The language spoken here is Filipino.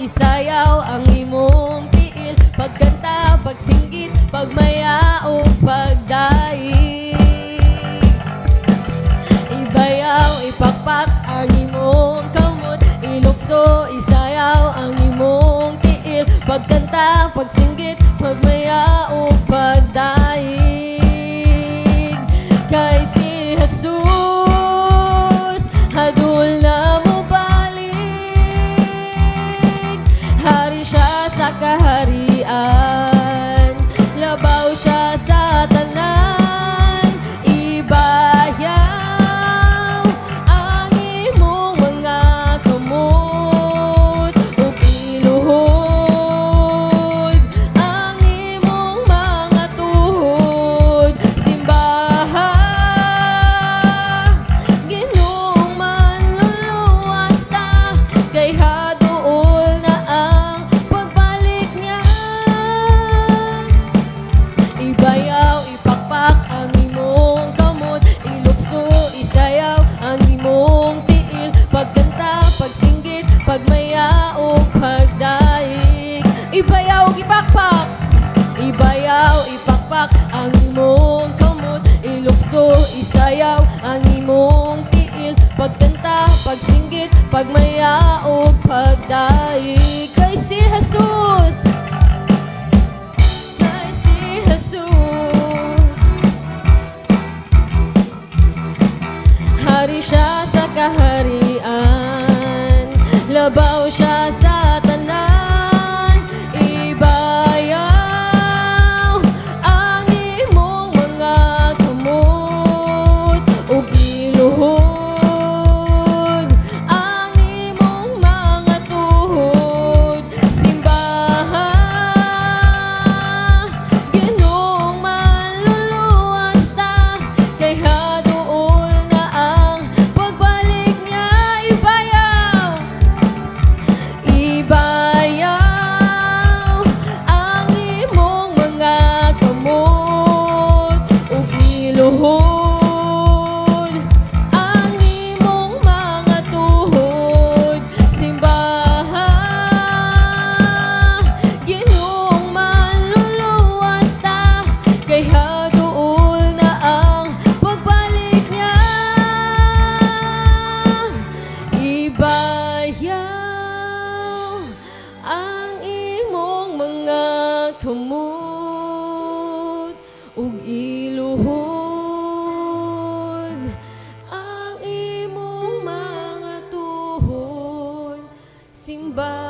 isayaw ang imong tiil, pagkanta, pagsinggit, pagmaya o pagdaig. Ibayaw, ipakpak ang imong kamot, ilukso, isayaw ang imong tiil, pagkanta, pagsinggit, pagmaya o pagdaig. Kay si Jesus hadul na mo balik, hari siya sa kaharian, labaw siya sa tanan. Ibayaw ang imong mga kamot ug iluhod ang imong mga tuhod. Simbahan Ginoong manluluwas ta, kay haduol na ang pagbalik niya. Ibayaw, ipakpak ang imong kamot, ilukso, isayaw ang imong tiil, pagkanta, pagsinggit, pagmaya o pagdaig. Ibayaw, ipakpak, ibayaw, ipakpak ang imong kamot, ilukso, isayaw ang imong tiil, pagkanta, pagsinggit, pagmaya o pagdaig. Kay si Jesus, kay si Jesus, hari siya sa kaharian, labaw siya sa tanan. Ibayaw ang imong mga kamot ug iluhod ang imong mga tuhod. Simbahan Ginoong manluluwas ta, kay haduol na ang pagbalik niya. Ibayaw, ibayaw ang imong mga kamot ug iluhod ang imong mga tuhod. Simbahan Ginoong manluluwas ta, kay haduol na ang pagbalik niya. Ibayaw ang imong mga kamot ug iluhod ang imong mga tuhod. Simbahan